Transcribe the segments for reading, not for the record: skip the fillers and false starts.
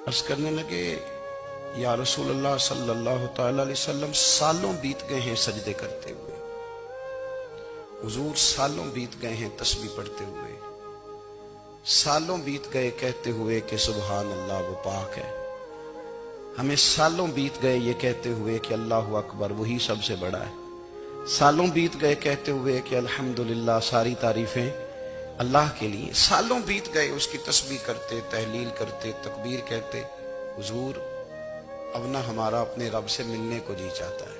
عرض کرنے لگے یا رسول اللہ صلی اللہ تعالی علیہ وسلم سالوں بیت گئے ہیں سجدے کرتے ہوئے، حضور سالوں بیت گئے ہیں تسبیح پڑھتے ہوئے، سالوں بیت گئے کہتے ہوئے کہ سبحان اللہ وہ پاک ہے، ہمیں سالوں بیت گئے یہ کہتے ہوئے کہ اللہ اکبر وہی سب سے بڑا ہے، سالوں بیت گئے کہتے ہوئے کہ الحمدللہ ساری تعریفیں اللہ کے لیے، سالوں بیت گئے اس کی تسبیح کرتے، تحلیل کرتے، تکبیر کہتے۔ حضور اب نہ ہمارا اپنے رب سے ملنے کو جی چاہتا ہے،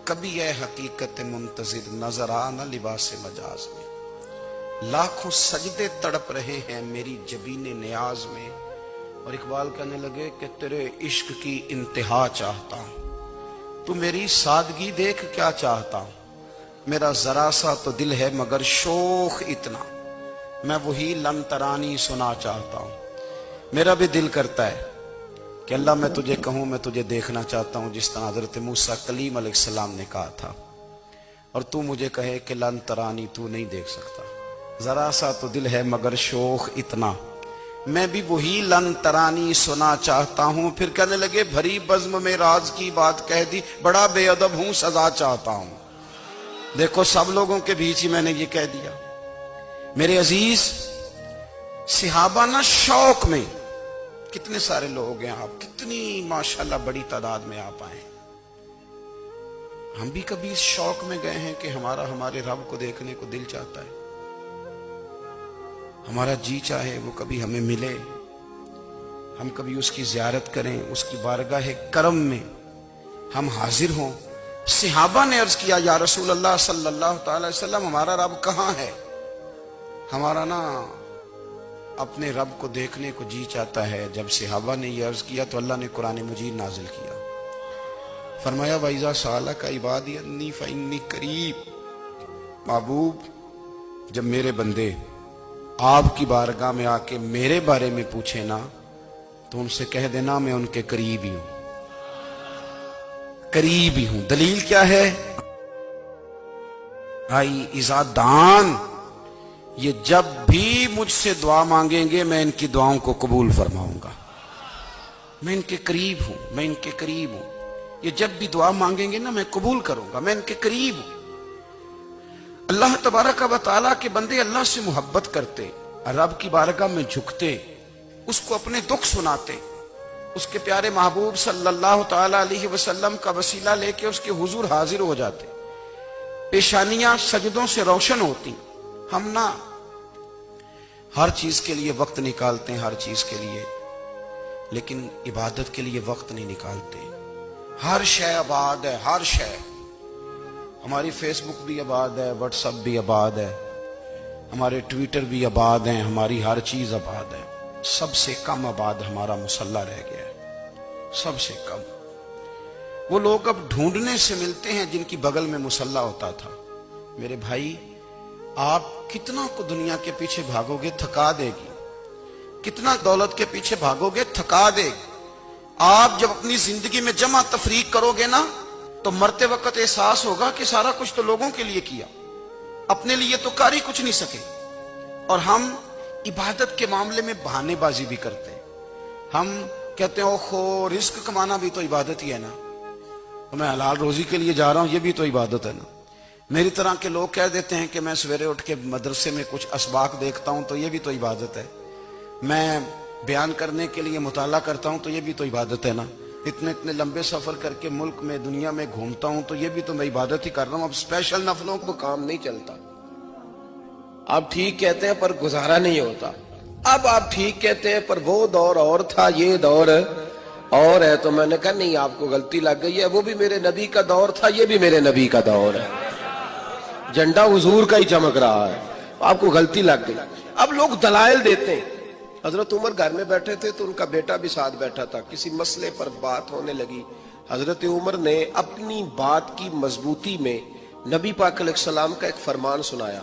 کبھی اے حقیقت منتظر نظر آ نہ لباس مجاز میں، لاکھوں سجدے تڑپ رہے ہیں میری جبین نیاز میں۔ اور اقبال کہنے لگے کہ تیرے عشق کی انتہا چاہتا ہوں، تو میری سادگی دیکھ کیا چاہتا ہوں، میرا ذرا سا تو دل ہے مگر شوق اتنا، میں وہی لن ترانی سنا چاہتا ہوں۔ میرا بھی دل کرتا ہے کہ اللہ میں تجھے کہوں میں تجھے دیکھنا چاہتا ہوں، جس طرح حضرت موسیٰ کلیم علیہ السلام نے کہا تھا، اور تو مجھے کہے کہ لن ترانی تو نہیں دیکھ سکتا، ذرا سا تو دل ہے مگر شوق اتنا، میں بھی وہی لن ترانی سنا چاہتا ہوں۔ پھر کہنے لگے بھری بزم میں راز کی بات کہہ دی، بڑا بے ادب ہوں سزا چاہتا ہوں۔ دیکھو سب لوگوں کے بیچ ہی میں نے یہ کہہ دیا۔ میرے عزیز صحابہ نہ شوق میں، کتنے سارے لوگ ہیں آپ، کتنی ماشاءاللہ بڑی تعداد میں آپ آئے، ہم بھی کبھی اس شوق میں گئے ہیں کہ ہمارے رب کو دیکھنے کو دل چاہتا ہے، ہمارا جی چاہے وہ کبھی ہمیں ملے، ہم کبھی اس کی زیارت کریں، اس کی بارگاہ کرم میں ہم حاضر ہوں۔ صحابہ نے عرض کیا یا رسول اللہ صلی اللہ تعالی وسلم ہمارا رب کہاں ہے؟ ہمارا نا اپنے رب کو دیکھنے کو جی چاہتا ہے۔ جب صحابہ نے یہ عرض کیا تو اللہ نے قرآن مجید نازل کیا، فرمایا وَإِذَا سَأَلَكَ عِبَادِي عَنِّي فَإِنِّي قَرِيبٌ، محبوب جب میرے بندے آپ کی بارگاہ میں آ کے میرے بارے میں پوچھے نا تو ان سے کہہ دینا میں ان کے قریب ہی ہوں، قریب ہی ہوں۔ دلیل کیا ہے؟ آئی اذا دان، یہ جب بھی مجھ سے دعا مانگیں گے میں ان کی دعاؤں کو قبول فرماؤں گا، میں ان کے قریب ہوں، میں ان کے قریب ہوں۔ یہ جب بھی دعا مانگیں گے نا میں قبول کروں گا، میں ان کے قریب ہوں۔ اللہ تبارک و تعالیٰ کے بندے اللہ سے محبت کرتے، رب کی بارگاہ میں جھکتے، اس کو اپنے دکھ سناتے، اس کے پیارے محبوب صلی اللہ تعالی علیہ وسلم کا وسیلہ لے کے اس کے حضور حاضر ہو جاتے، پیشانیاں سجدوں سے روشن ہوتی۔ ہم نہ ہر چیز کے لیے وقت نکالتے ہیں، ہر چیز کے لیے، لیکن عبادت کے لیے وقت نہیں نکالتے۔ ہر شے آباد ہے، ہر شے، ہماری فیس بک بھی آباد ہے، واٹس ایپ بھی آباد ہے، ہمارے ٹویٹر بھی آباد ہیں، ہماری ہر چیز آباد ہے۔ سب سے کم آباد ہمارا مصلی رہ گیا ہے، سب سے کم۔ وہ لوگ اب ڈھونڈنے سے ملتے ہیں جن کی بغل میں مصلی ہوتا تھا۔ میرے بھائی آپ کتنا کو دنیا کے پیچھے بھاگو گے تھکا دے گی، کتنا دولت کے پیچھے بھاگو گے تھکا دے گی۔ آپ جب اپنی زندگی میں جمع تفریق کرو گے نا تو مرتے وقت احساس ہوگا کہ سارا کچھ تو لوگوں کے لیے کیا، اپنے لیے تو کر ہی کچھ نہیں سکے۔ اور ہم عبادت کے معاملے میں بہانے بازی بھی کرتے ہیں، ہم کہتے ہیں اوہو رزق کمانا بھی تو عبادت ہی ہے نا، میں حلال روزی کے لیے جا رہا ہوں یہ بھی تو عبادت ہے نا۔ میری طرح کے لوگ کہہ دیتے ہیں کہ میں سویرے اٹھ کے مدرسے میں کچھ اسباق دیکھتا ہوں تو یہ بھی تو عبادت ہے، میں بیان کرنے کے لیے مطالعہ کرتا ہوں تو یہ بھی تو عبادت ہے نا، اتنے لمبے سفر کر کے ملک میں دنیا میں گھومتا ہوں تو یہ بھی تو میں عبادت ہی کر رہا ہوں۔ اب اسپیشل نفلوں کو کام نہیں چلتا۔ آپ ٹھیک کہتے ہیں پر گزارا نہیں ہوتا۔ اب آپ ٹھیک کہتے ہیں پر وہ دور اور تھا، یہ دور اور ہے، تو میں نے کہا نہیں آپ کو غلطی لگ گئی ہے، وہ بھی میرے نبی کا دور تھا، یہ بھی میرے نبی کا دور ہے، جھنڈا حضور کا ہی چمک رہا ہے، آپ کو غلطی لگ گئی۔ اب لوگ دلائل دیتے ہیں۔ حضرت عمر گھر میں بیٹھے تھے تو ان کا بیٹا بھی ساتھ بیٹھا تھا، کسی مسئلے پر بات ہونے لگی، حضرت عمر نے اپنی بات کی مضبوطی میں نبی پاک علیہ السلام کا ایک فرمان سنایا۔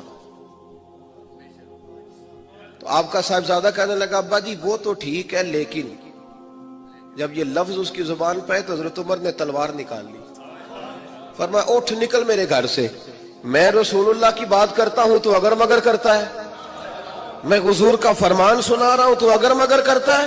تو آپ کا صاحبزادہ کہنے لگا ابا جی وہ تو ٹھیک ہے، لیکن جب یہ لفظ اس کی زبان پہ تو حضرت عمر نے تلوار نکال لی، فرمایا اٹھ نکل میرے گھر سے، میں رسول اللہ کی بات کرتا ہوں تو اگر مگر کرتا ہے، میں حضور کا فرمان سنا رہا ہوں تو اگر مگر کرتا ہے،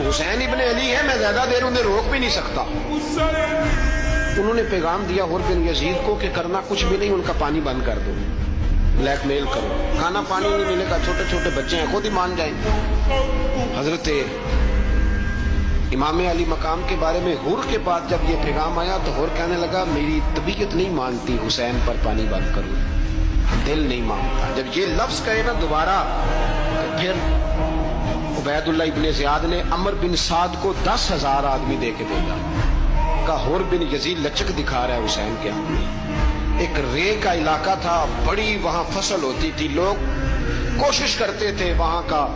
حسین ابن علی ہے, میں زیادہ دیر انہیں روک بھی نہیں سکتا. انہوں نے پیغام دیا حر بن یزید کو کہ کرنا کچھ بھی نہیں, ان کا پانی بند کر دو, بلیک میل کرو, کھانا پانی نہیں ملے گا, چھوٹے چھوٹے بچے ہیں خود ہی مان جائیں. حضرت امام علی مقام کے بارے میں حر کے پاس جب یہ پیغام آیا تو حر کہنے لگا میری طبیعت نہیں مانتی حسین پر پانی بند کروں, دل نہیں مانتا. جب یہ لفظ کہے نا دوبارہ تو پھر عبید اللہ ابن زیاد نے عمر بن سعد کو 10,000 آدمی دے کے بھیجا. کہا حر بن یزید لچک دکھا رہا ہے حسین کے ہاتھ میں. ایک رے کا علاقہ تھا, بڑی وہاں فصل ہوتی تھی, لوگ کوشش کرتے تھے وہاں کا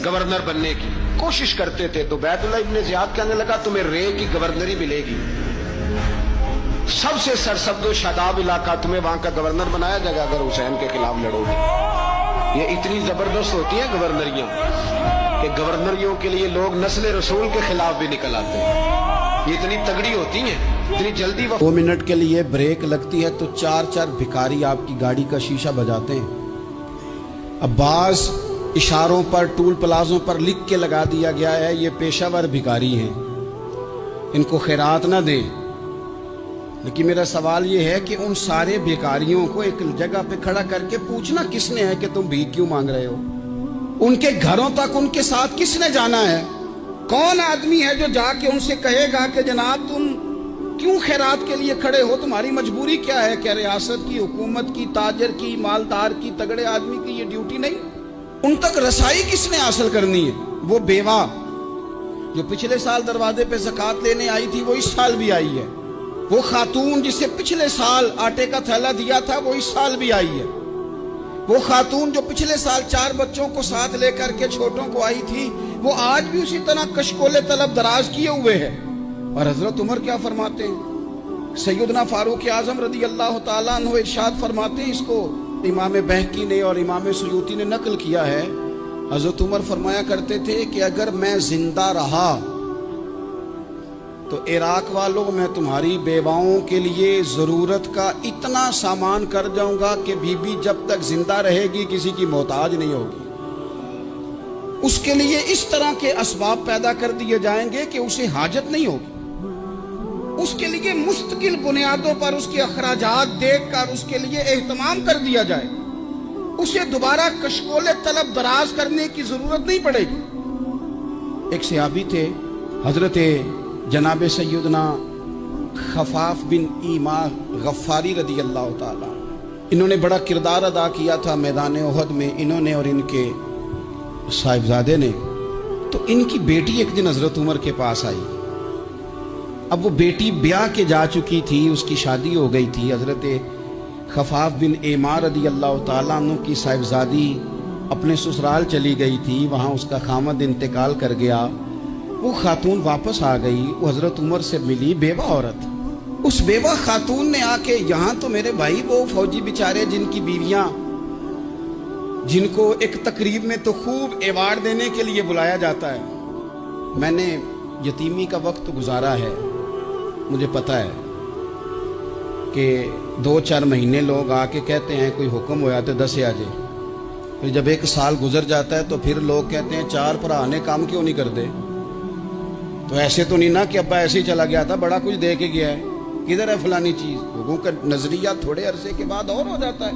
گورنر بننے کی, کوشش کرتے تھے. تو عبید اللہ ابن زیاد کہنے لگا تمہیں رے کی گورنری ملے گی, سب سے سرسبز و شاداب علاقہ, تمہیں وہاں کا گورنر بنایا جائے گا اگر حسین کے خلاف لڑو گے. یہ اتنی زبردست ہوتی ہیں گورنریاں کہ گورنریوں کے لیے لوگ نسل رسول کے خلاف بھی نکل آتے ہیں. یہ اتنی تگڑی ہوتی ہیں, اتنی جلدی. 2 منٹ کے لیے بریک لگتی ہے تو 4 بھکاری آپ کی گاڑی کا شیشہ بجاتے ہیں. اب بعض اشاروں پر ٹول پلازوں پر لکھ کے لگا دیا گیا ہے یہ پیشہ ور بھکاری ہیں, ان کو خیرات نہ دیں. لیکن میرا سوال یہ ہے کہ ان سارے بھکاریوں کو ایک جگہ پہ کھڑا کر کے پوچھنا کس نے ہے کہ تم بھیک کیوں مانگ رہے ہو؟ ان کے گھروں تک ان کے ساتھ کس نے جانا ہے؟ کون آدمی ہے جو جا کے ان سے کہے گا کہ جناب تم کیوں خیرات کے لیے کھڑے ہو, تمہاری مجبوری کیا ہے؟ کہ ریاست کی, حکومت کی, تاجر کی, مالدار کی, تگڑے آدمی کی یہ ڈیوٹی نہیں؟ ان تک رسائی کس نے حاصل کرنی ہے؟ وہ بیوہ جو پچھلے سال دروازے پہ زکوٰۃ لینے آئی تھی وہ اس سال بھی آئی ہے. وہ خاتون جسے پچھلے سال آٹے کا تھیلا دیا تھا وہ اس سال بھی آئی ہے. وہ خاتون جو پچھلے سال 4 بچوں کو ساتھ لے کر کے چھوٹوں کو آئی تھی وہ آج بھی اسی طرح کشکول طلب دراز کیے ہوئے ہے. اور حضرت عمر کیا فرماتے ہیں؟ سیدنا فاروق اعظم رضی اللہ تعالیٰ عنہ ارشاد فرماتے ہیں, اس کو امام بہقی نے اور امام سیوطی نے نقل کیا ہے. حضرت عمر فرمایا کرتے تھے کہ اگر میں زندہ رہا تو عراق والوں میں تمہاری بیواؤں کے لیے ضرورت کا اتنا سامان کر جاؤں گا کہ بی بی جب تک زندہ رہے گی کسی کی محتاج نہیں ہوگی. اس کے لیے اس طرح کے اسباب پیدا کر دیے جائیں گے کہ اسے حاجت نہیں ہوگی. اس کے لیے مستقل بنیادوں پر اس کے اخراجات دیکھ کر اس کے لیے اہتمام کر دیا جائے. اسے دوبارہ کشکول طلب دراز کرنے کی ضرورت نہیں پڑے گی. ایک صحابی تھے حضرت جناب سیدنا خفاف بن ایما غفاری رضی اللہ تعالیٰ. انہوں نے بڑا کردار ادا کیا تھا میدان احد میں, انہوں نے اور ان کے صاحبزادے نے. تو ان کی بیٹی ایک دن حضرت عمر کے پاس آئی. اب وہ بیٹی بیاہ کے جا چکی تھی, اس کی شادی ہو گئی تھی. حضرت خفاف بن ایما رضی اللہ تعالیٰ عنہ کی صاحبزادی اپنے سسرال چلی گئی تھی, وہاں اس کا خامد انتقال کر گیا. وہ خاتون واپس آ گئی, وہ حضرت عمر سے ملی, بیوہ عورت. اس بیوہ خاتون نے آ کے یہاں تو میرے بھائی وہ فوجی بیچارے جن کی بیویاں, جن کو ایک تقریب میں تو خوب ایوارڈ دینے کے لیے بلایا جاتا ہے. میں نے یتیمی کا وقت گزارا ہے, مجھے پتہ ہے کہ 2-4 مہینے لوگ آ کے کہتے ہیں کوئی حکم ہوا تو 10 آ جائے. پھر جب 1 سال گزر جاتا ہے تو پھر لوگ کہتے ہیں 4 بھرا نے کام کیوں نہیں کرتے. تو ایسے تو نہیں نا کہ ابا ایسے ہی چلا گیا تھا, بڑا کچھ دے کے گیا ہے, کدھر ہے فلانی چیز. لوگوں کا نظریہ تھوڑے عرصے کے بعد اور ہو جاتا ہے.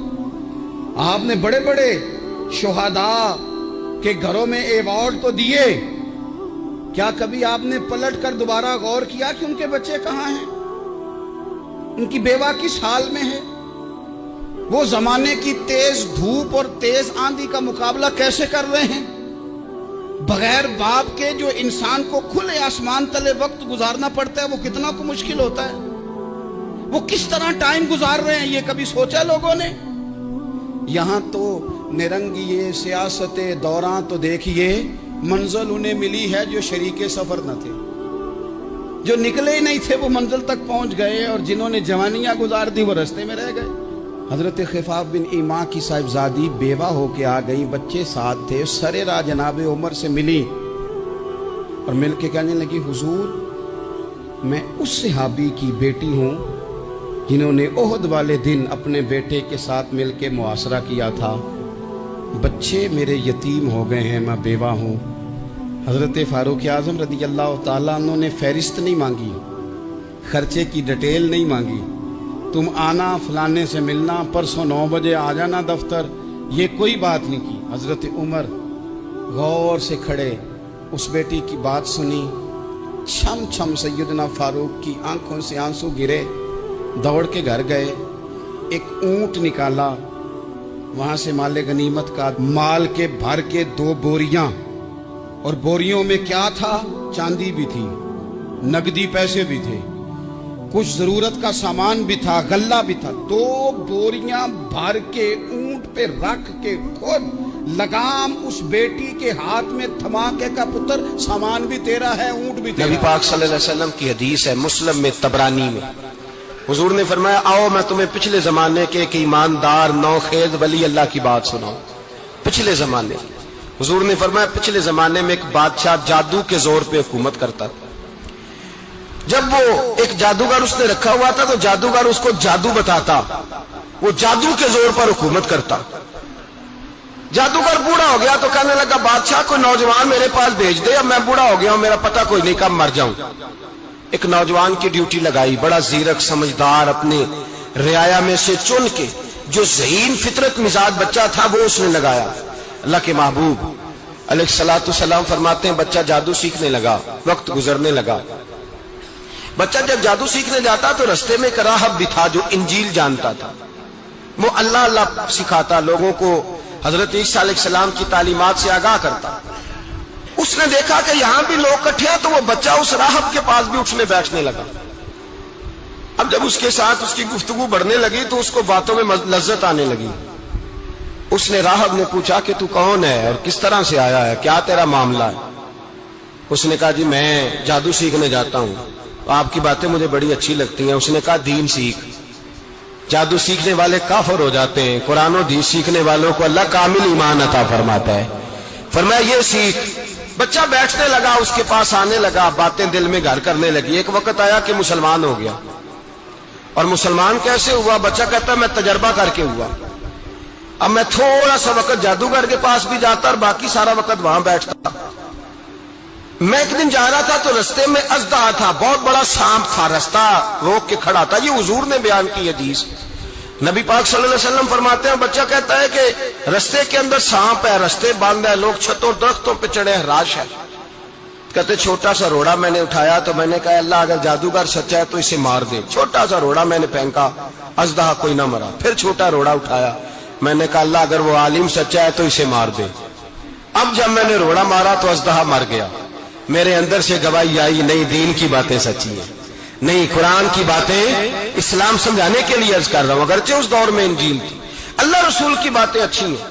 آپ نے بڑے بڑے شہداء کے گھروں میں ایوارڈ تو دیے, کیا کبھی آپ نے پلٹ کر دوبارہ غور کیا کہ ان کے بچے کہاں ہیں, ان کی بیوہ کس حال میں ہے, وہ زمانے کی تیز دھوپ اور تیز آندھی کا مقابلہ کیسے کر رہے ہیں؟ بغیر باپ کے جو انسان کو کھلے آسمان تلے وقت گزارنا پڑتا ہے وہ کتنا کو مشکل ہوتا ہے. وہ کس طرح ٹائم گزار رہے ہیں, یہ کبھی سوچا لوگوں نے؟ یہاں تو نرنگیے سیاست دوران تو دیکھیے منزل انہیں ملی ہے جو شریک سفر نہ تھے, جو نکلے ہی نہیں تھے وہ منزل تک پہنچ گئے, اور جنہوں نے جوانیاں گزار دی وہ رستے میں رہ گئے. حضرت خفاف بن ایما کی صاحبزادی بیوہ ہو کے آ گئی, بچے ساتھ تھے, سرے راہ جناب عمر سے ملی اور مل کے کہنے لگی حضور میں اس صحابی کی بیٹی ہوں جنہوں نے احد والے دن اپنے بیٹے کے ساتھ مل کے محاصرہ کیا تھا. بچے میرے یتیم ہو گئے ہیں, میں بیوہ ہوں, حضرت فاروق اعظم رضی اللہ تعالیٰ عنہ نے فہرست نہیں مانگی، خرچے کی ڈیٹیل نہیں مانگی، تم آنا فلانے سے ملنا، پرسوں 9 بجے آ جانا دفتر، یہ کوئی بات نہیں کی۔ حضرت عمر غور سے کھڑے، اس بیٹی کی بات سنی، چھم چھم سیدنا فاروق کی آنکھوں سے آنسو گرے، دوڑ کے گھر گئے، ایک اونٹ نکالا، وہاں سے مال غنیمت کا مال کے بھر کے 2 بوریاں، اور بوریوں میں کیا تھا؟ چاندی بھی تھی، نقدی پیسے بھی تھے، کچھ ضرورت کا سامان بھی تھا، غلہ بھی تھا، 2 بوریاں بھر کے اونٹ پہ رکھ کے خود لگام اس بیٹی کے ہاتھ میں تھما کے کا پتر سامان بھی تیرا ہے، اونٹ بھی تیرا ہے۔ نبی پاک صلی اللہ علیہ وسلم کی حدیث ہے مسلم میں، طبرانی میں، حضور نے فرمایا آؤ میں تمہیں پچھلے زمانے کے ایک ایماندار نوخیز ولی اللہ کی بات سناؤں۔ پچھلے زمانے، حضور نے فرمایا پچھلے زمانے میں ایک بادشاہ جادو کے زور پہ حکومت کرتا تھا۔ جب وہ ایک جادوگر اس نے رکھا ہوا تھا تو جادوگر اس کو جادو بتاتا، وہ جادو کے زور پر حکومت کرتا۔ جادوگر بوڑھا ہو گیا تو کہنے لگا بادشاہ کوئی نوجوان میرے پاس بھیج دے، اب میں بوڑھا ہو گیا ہوں، میرا پتہ کوئی نہیں کب مر جاؤں۔ ایک نوجوان کی ڈیوٹی لگائی، بڑا زیرک سمجھدار، اپنے رعایا میں سے چن کے جو ذہین فطرت مزاج بچہ تھا وہ اس نے لگایا۔ اللہ کے محبوب علیہ الصلوۃ والسلام فرماتے ہیں بچہ جادو سیکھنے لگا، وقت گزرنے لگا۔ بچہ جب جادو سیکھنے جاتا تو رستے میں ایک راہب بھی تھا جو انجیل جانتا تھا، وہ اللہ اللہ سکھاتا، لوگوں کو حضرت عیسیٰ علیہ السلام کی تعلیمات سے آگاہ کرتا۔ اس نے دیکھا کہ یہاں بھی لوگ اکٹھے ہیں تو وہ بچہ اس راہب کے پاس بھی اٹھنے بیٹھنے لگا۔ اب جب اس کے ساتھ اس کی گفتگو بڑھنے لگی تو اس کو باتوں میں لذت آنے لگی۔ اس نے راہب نے پوچھا کہ تو کون ہے اور کس طرح سے آیا ہے، کیا تیرا معاملہ ہے؟ اس نے کہا جی میں جادو سیکھنے جاتا ہوں، آپ کی باتیں مجھے بڑی اچھی لگتی ہیں۔ اس نے کہا دین سیکھ، جادو سیکھنے والے کافر ہو جاتے ہیں، قرآن و حدیث سیکھنے والوں کو اللہ کامل ایمان عطا فرماتا ہے۔ فرمایا یہ سیکھ۔ بچہ بیٹھنے لگا، اس کے پاس آنے لگا، باتیں دل میں گھر کرنے لگی۔ ایک وقت آیا کہ مسلمان ہو گیا، اور مسلمان کیسے ہوا؟ بچہ کہتا ہے میں تجربہ کر کے ہوا، اب میں تھوڑا سا وقت جادوگر کے پاس بھی جاتا اور باقی سارا وقت وہاں بیٹھتا۔ میں ایک دن جا رہا تھا تو رستے میں اژدہا تھا، بہت بڑا سانپ تھا، رستہ روک کے کھڑا تھا۔ یہ حضور نے بیان کی حدیث، نبی پاک صلی اللہ علیہ وسلم فرماتے ہیں بچہ کہتا ہے کہ رستے کے اندر سانپ ہے، رستے بند ہے، لوگ چھتوں درختوں پہ چڑھے ہیں، راش ہے۔ کہتے چھوٹا سا روڑا میں نے اٹھایا تو میں نے کہا اللہ اگر جادوگر سچا ہے تو اسے مار دے۔ چھوٹا سا روڑا میں نے پھینکا، اژدہا کوئی نہ مرا۔ پھر چھوٹا روڑا اٹھایا، میں نے کہا اللہ اگر وہ عالم سچا ہے تو اسے مار دے۔ اب جب میں نے روڑا مارا تو اژدہا مر گیا۔ میرے اندر سے گواہی آئی نہیں دین کی باتیں سچی ہیں، نہیں قرآن کی باتیں اسلام سمجھانے کے لیے عرض کر رہا ہوں، اگرچہ اس دور میں انجیل تھی، اللہ رسول کی باتیں اچھی ہیں۔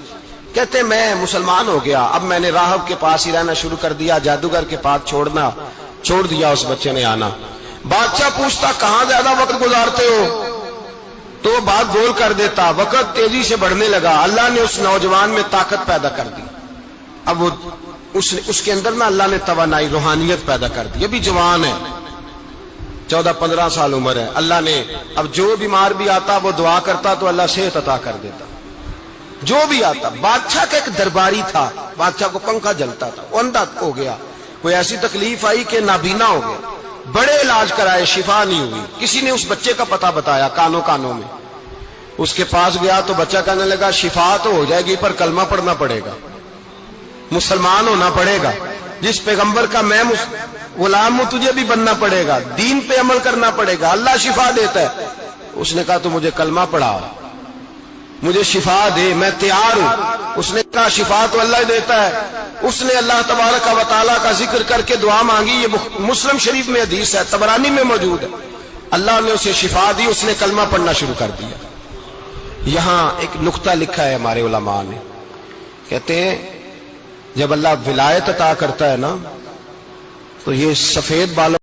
کہتے میں مسلمان ہو گیا، اب میں نے راہب کے پاس ہی رہنا شروع کر دیا، جادوگر کے پاس چھوڑ دیا اس بچے نے آنا۔ بادشاہ پوچھتا کہاں زیادہ وقت گزارتے ہو تو وہ بات گول کر دیتا، وقت تیزی سے بڑھنے لگا۔ اللہ نے اس نوجوان میں طاقت پیدا کر دی، اب وہ اس کے اندر نا اللہ نے توانائی روحانیت پیدا کر دی، ابھی جوان ہے، 14-15 سال عمر ہے۔ اللہ نے اب جو بیمار بھی آتا وہ دعا کرتا تو اللہ صحت عطا کر دیتا، جو بھی آتا۔ بادشاہ کا ایک درباری تھا، بادشاہ کو پنکھا جلتا تھا، وہ اندھا ہو گیا، کوئی ایسی تکلیف آئی کہ نابینا ہو گیا، بڑے علاج کرائے شفا نہیں ہوئی۔ کسی نے اس بچے کا پتہ بتایا کانوں میں، اس کے پاس گیا تو بچہ کہنے لگا شفا تو ہو جائے گی پر کلمہ پڑھنا پڑے گا، مسلمان ہونا پڑے گا، جس پیغمبر کا میں غلام ہوں تجھے بھی بننا پڑے گا، دین پہ عمل کرنا پڑے گا، اللہ شفا دیتا ہے۔ اس نے کہا تو مجھے کلمہ پڑھا، مجھے شفا دے، میں تیار ہوں۔ اس نے کہا شفا تو اللہ دیتا ہے۔ اس نے اللہ تبارک و تعالیٰ کا ذکر کر کے دعا مانگی، یہ مسلم شریف میں حدیث ہے، طبرانی میں موجود ہے۔ اللہ نے اسے شفا دی، اس نے کلمہ پڑھنا شروع کر دیا۔ یہاں ایک نقطہ لکھا ہے ہمارے علماء نے، کہتے ہیں جب اللہ ولایت عطا کرتا ہے نا تو یہ سفید بالوں